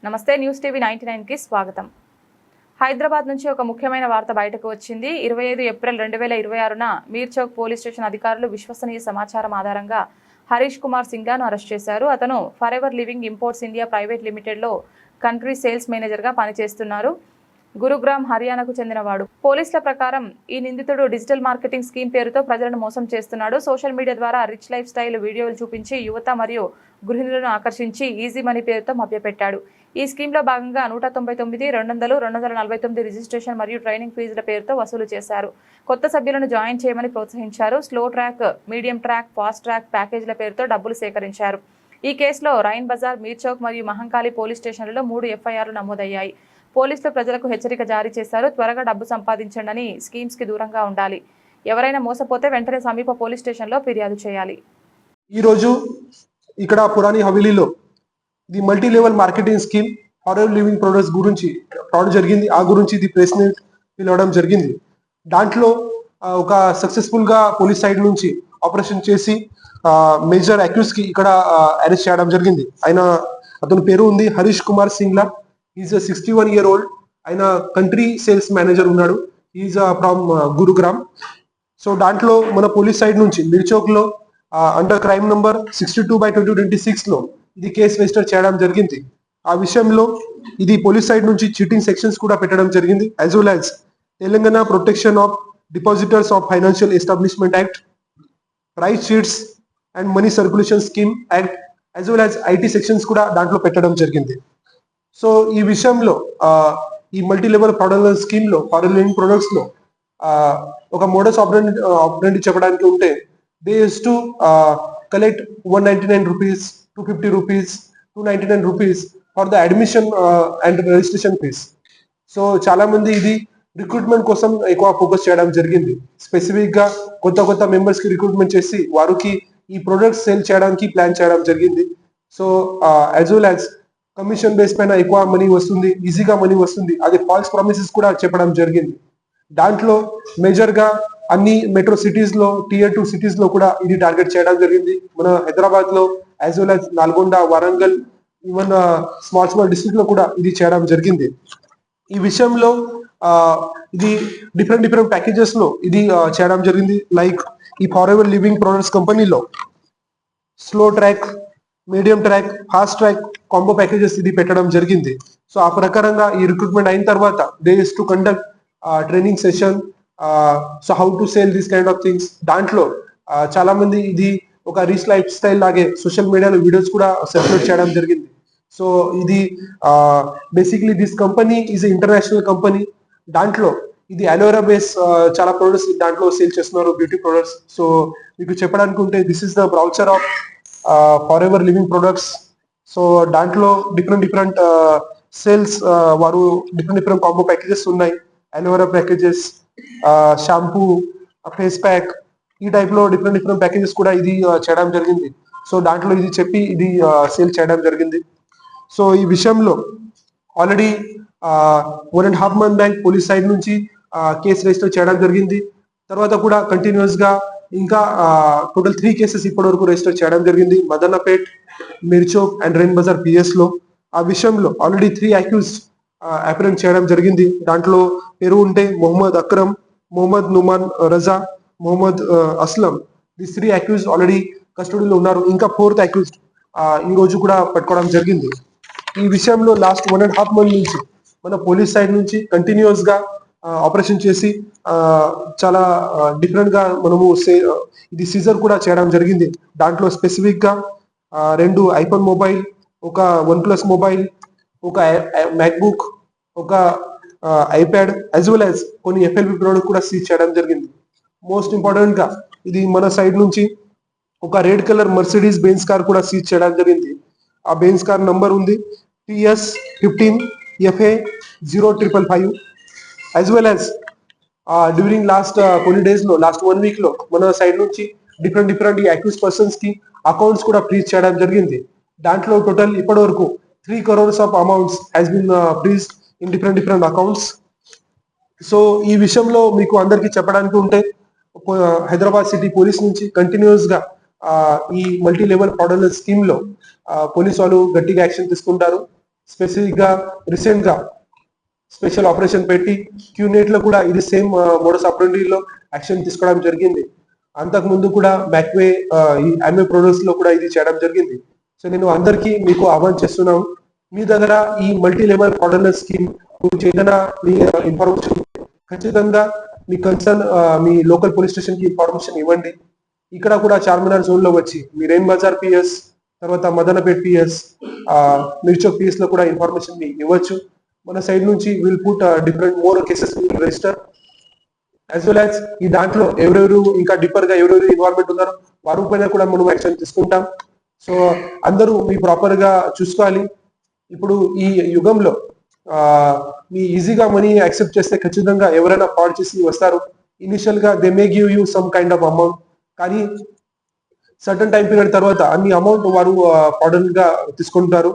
నమస్తే news TV 99 కి స్వాగతం. హైదరాబాద్ నుంచి ఒక ముఖ్యమైన వార్త బయటకు వచ్చింది. 25 ఏప్రిల్ 2026న మీర్చౌక్ పోలీస్ స్టేషన్ అధికారులు విశ్వసనీయ సమాచారం ఆధారంగా హరీష్ కుమార్ సింగ్లాను అరెస్ట్ చేశారు. అతను forever living imports India private లిమిటెడ్లో కంట్రీ సేల్స్ మేనేజర్గా పనిచేస్తున్నారు. గురుగ్రామ్ హర్యానాకు చెందినవాడు. పోలీసుల ప్రకారం ఈ నిందితుడు డిజిటల్ మార్కెటింగ్ స్కీమ్ పేరుతో ప్రజలను మోసం చేస్తున్నాడు. సోషల్ మీడియా ద్వారా రిచ్ లైఫ్ స్టైల్ వీడియోలు చూపించి యువత మరియు గృహిణులను ఆకర్షించి ఈజీ మనీ పేరుతో మభ్యపెట్టాడు. ఈ స్కీమ్లో భాగంగా 199, 200, 249 రిజిస్ట్రేషన్ మరియు ట్రైనింగ్ ఫీజుల పేరుతో వసూలు చేశారు. కొత్త సభ్యులను జాయిన్ చేయమని ప్రోత్సహించారు. Slow track, medium track, fast track ప్యాకేజీల పేరుతో డబ్బులు సేకరించారు. ఈ కేసులో రైన్ బజార్, మీర్చౌక్ మరియు మహంకాళి పోలీస్ స్టేషన్లలో 3 ఎఫ్ఐఆర్లు నమోదయ్యాయి. పోలీసులు ప్రజలకు హెచ్చరిక జారీ చేశారు. త్వరగా డబ్బు సంపాదించండి, స్కీమ్స్ కి దూరంగా ఉండాలి. ఎవరైనా మోసపోతే వెంటనే సమీప పోలీస్ స్టేషన్లో ఫిర్యాదు చేయాలి. ఈ రోజు ఇక్కడ పురాణి హవేలీలో the multi level marketing scheme forever living products గురించి ఫ్రాడ్ జరిగింది. ఆ గురించి ఇది ప్రెస్ మీట్ పిలవడం జరిగింది. దాంట్లో ఒక సక్సెస్ఫుల్ గా పోలీస్ సైడ్ నుంచి ఆపరేషన్ చేసి మేజర్ అక్యూజ్ కి ఇక్కడ అరెస్ట్ చేయడం జరిగింది. అతని పేరు ఉంది Harish Kumar Singla. Is 61 year old. ఆయన కంట్రీ సేల్స్ మేనేజర్ ఉన్నాడు. Is from Gurugram. సో దాంట్లో మన పోలీస్ సైడ్ నుంచి మిర్చౌక్ లో అండర్ క్రైమ్ నంబర్ 62/2026 లో ఇది కేసు రిజిస్టర్ చేయడం జరిగింది. ఆ విషయంలో ఇది పోలీస్ సైడ్ నుంచి చీటింగ్ సెక్షన్స్ కూడా పెట్టడం జరిగింది. As well as Telangana protection of depositors of financial establishment act, right sheets and money circulation scheme act, as well as IT sections కూడా దాంట్లో పెట్టడం జరిగింది. సో ఈ విషయంలో ఈ మల్టీ లెవెల్ ప్రొడక్ట్ స్కీమ్ లో ఫరెవర్ లివింగ్ ప్రొడక్ట్స్ లో ఒక మోడస్ ఆపరెండి చెప్పడానికి ఉంటే they use to collect 199 rupees, 250 rupees, 299 rupees for the admission and registration fees. So చాలా మంది ఇది రిక్రూట్మెంట్ కోసం ఎక్కువ ఫోకస్ చేయడం జరిగింది. స్పెసిఫిక్ గా కొత్త మెంబర్స్ కి రిక్రూట్మెంట్ చేసి వారికి ఈ ప్రొడక్ట్స్ సేల్ చేయడానికి ప్లాన్ చేయడం జరిగింది. So as well as commission base పైన ఎక్కువ మనీ వస్తుంది, ఈజీగా మనీ వస్తుంది, అది ఫాల్స్ ప్రామిసెస్ కూడా చెప్పడం జరిగింది. దాంట్లో మేజర్ గా అన్ని మెట్రో సిటీస్ లో, Tier 2 సిటీస్ లో కూడా ఇది టార్గెట్ చేయడం జరిగింది. మన హైదరాబాద్ లో as well as Nalgonda, Warangal, even small district లో కూడా ఇది చేయడం జరిగింది. ఈ విషయంలో ఇది డిఫరెంట్ ప్యాకేజెస్ లో ఇది చేయడం జరిగింది. లైక్ ఈ ఫరెవర్ లివింగ్ ప్రొడక్ట్స్ కంపెనీలో slow track, medium track, fast track combo packages ఇది పెట్టడం జరిగింది. సో ఆ ప్రకారంగా ఈ రిక్రూట్మెంట్ అయిన తర్వాత they is to conduct training session. So how to sale this kind of things. దాంట్లో చాలా మంది ఇది ఒక రిచ్ లైఫ్ స్టైల్ లాగే సోషల్ మీడియాలో వీడియోస్ కూడా సర్క్యులేట్ చేయడం జరిగింది. సో ఇది basically this company is international company. దాంట్లో ఇది అలోవెరా బేస్ చాలా ప్రొడక్ట్స్ దాంట్లో సేల్ చేస్తున్నారు, బ్యూటీ ప్రొడక్ట్స్. సో మీకు చెప్పడానికి ఉంటే this is the brochure of forever living products. So దాంట్లో డిఫరెంట్ సేల్స్ వారు డిఫరెంట్ కాంబో ప్యాకేజెస్ ఉన్నాయి. Aloe vera packages, shampoo, face pack, ఈ టైప్ లో డిఫరెంట్ ప్యాకేజెస్ కూడా ఇది చేయడం జరిగింది. సో దాంట్లో ఇది చెప్పి ఇది సేల్ చేయడం జరిగింది. సో ఈ విషయంలో already 1.5 month bank police side నుంచి కేసు రిజిస్టర్ చేయడం జరిగింది. తర్వాత కూడా కంటిన్యూస్ గా ఇంకా టోటల్ 3 కేసెస్ ఇప్పటి వరకు రిజిస్టర్ చేయడం జరిగింది. మదన్నపేట్, మిర్చౌక్ అండ్ రైన్ బజార్ PS లో. ఆ విషయంలో ఆల్రెడీ 3 అక్యూజ్ అప్రెంట్ చేయడం జరిగింది. దాంట్లో పేరు ఉంటే మొహమ్మద్ అక్రమ్, మొహమ్మద్ నుమాన్ రజా, మొహమ్మద్ అస్లం. ఈ 3 అక్యూజ్ ఆల్రెడీ కస్టడీలో ఉన్నారు. ఇంకా 4th అక్యూజ్ ఈ రోజు కూడా పట్టుకోవడం జరిగింది. ఈ విషయంలో లాస్ట్ 1.5 month నుంచి మన పోలీస్ సైడ్ నుంచి కంటిన్యూస్ గా ఆపరేషన్ చేసి చాలా డిఫరెంట్ గా మనము ఇది సీజర్ కూడా చేయడం జరిగింది. దాంట్లో స్పెసిఫిక్ గా 2 iPhone మొబైల్, ఒక OnePlus మొబైల్, ఒక మ్యాక్బుక్, ఒక ఐప్యాడ్, యాజ్ వెల్ యాజ్ కొన్ని FLB ప్రోడక్ట్ కూడా సీజ్ చేయడం జరిగింది. మోస్ట్ ఇంపార్టెంట్ గా ఇది మన సైడ్ నుంచి ఒక red colour Mercedes Benz car కూడా సీజ్ చేయడం జరిగింది. ఆ బెంజ్ కార్ నంబర్ ఉంది TS15FA0555. As well as during last కొన్ని డేస్ లో, లాస్ట్ 1 week లో మన సైడ్ నుంచి డిఫరెంట్ ఈ అక్యూజ్ పర్సన్స్ కి అకౌంట్స్ కూడా ఫ్రీజ్ చేయడం జరిగింది. దాంట్లో టోటల్ ఇప్పటి వరకు 3 crores of amounts has been freeze in different accounts. So ఈ విషయంలో మీకు అందరికీ చెప్పడానికి ఉంటే హైదరాబాద్ సిటీ పోలీస్ నుంచి కంటిన్యూస్ గా ఈ మల్టీ లెవెల్ ఫ్రాడలెంట్ స్కీమ్ లో పోలీస్ వాళ్ళు గట్టిగా యాక్షన్ తీసుకుంటారు. స్పెసిఫిక్ గా రీసెంట్ గా స్పెషల్ ఆపరేషన్ పెట్టి క్యూనేట్ లో కూడా ఇది సేమ్ మోడస్ ఆపరేండిలో యాక్షన్ తీసుకోవడం జరిగింది. అంతకు ముందు కూడా బ్యాక్వే ఈ యాన్వే ప్రొడక్ట్స్ లో కూడా ఇది చేయడం జరిగింది. సో నేను అందరికీ మీకు ఆహ్వానం చేస్తున్నాను, మీ దగ్గర ఈ మల్టీ లెవెల్ ఆర్డర్నెన్స్ స్కీమ్ గురించి ఏదైనా మీ ఇన్ఫర్మేషన్ ఖచ్చితంగా మీ కన్సర్న్ మీ లోకల్ పోలీస్ స్టేషన్ కి ఇన్ఫర్మేషన్ ఇవ్వండి. ఇక్కడ కూడా చార్మినార్ జోన్ లో వచ్చి మీ రైన్ బజార్ పిఎస్, తర్వాత మదనపేట్ పిఎస్, మిర్చోక్ పిఎస్ లో కూడా ఇన్ఫర్మేషన్ ఇవ్వచ్చు. మన సైడ్ నుంచి will put different more cases register as well as ఈ దాంట్లో ఎవరెవరు ఇంకా డిఫర్ గా ఎవరెవరు ఇన్వాల్వ్మెంట్ ఉన్నారో వారి పైన కూడా మనం యాక్షన్ తీసుకుంటాం. సో అందరూ మీ ప్రాపర్ గా చూసుకోవాలి. ఇప్పుడు ఈ యుగంలో మీ ఈజీగా మనీ యాక్సెప్ట్ చేస్తే ఖచ్చితంగా ఎవరైనా ఫ్రాడ్ చేసి వస్తారు. ఇనిషియల్ గా they may give you some kind of amount, కానీ సర్టన్ టైం పీరియడ్ తర్వాత అన్ని అమౌంట్ వారు ఫ్రాడ్ గా తీసుకుంటారు.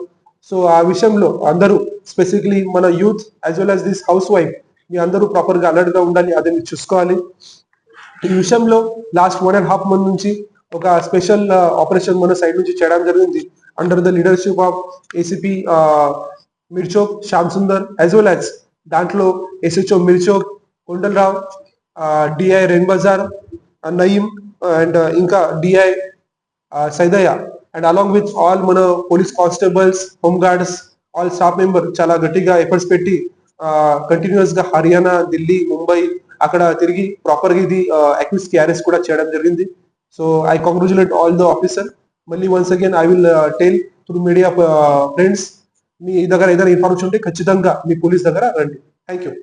సో ఆ విషయంలో అందరూ స్పెసిఫిక్లీ మన youth as well as this house wife మీ అందరూ ప్రాపర్ గా అలర్ట్ గా ఉండాలి, అదే మీరు చూసుకోవాలి. ఈ విషయంలో లాస్ట్ 1.5 months నుంచి ఒక స్పెషల్ ఆపరేషన్ మన సైడ్ నుంచి చేయడం జరిగింది under the leadership of ACP Mirchowk Shyam Sundar as well as దాంట్లో SHO Mirchowk Kondalarao, DI Rein Bazar Naeem and ఇంకా DI Saidaiah and along with all మన police constables, home guards, all staff member చాలా గట్టిగా ఎఫర్ట్స్ పెట్టి కంటిన్యూస్ గా హర్యానా, ఢిల్లీ, ముంబై అక్కడ తిరిగి ప్రాపర్ గా ఇది అక్యూస్ కి అరెస్ట్ కూడా చేయడం జరిగింది. So I congratulate all the officer. మళ్ళీ once again I will tell to media friends, మీ దగ్గర ఏదైనా ఇన్ఫర్మేషన్ ఉంటే ఖచ్చితంగా మీ పోలీస్ దగ్గర రండి. Thank you.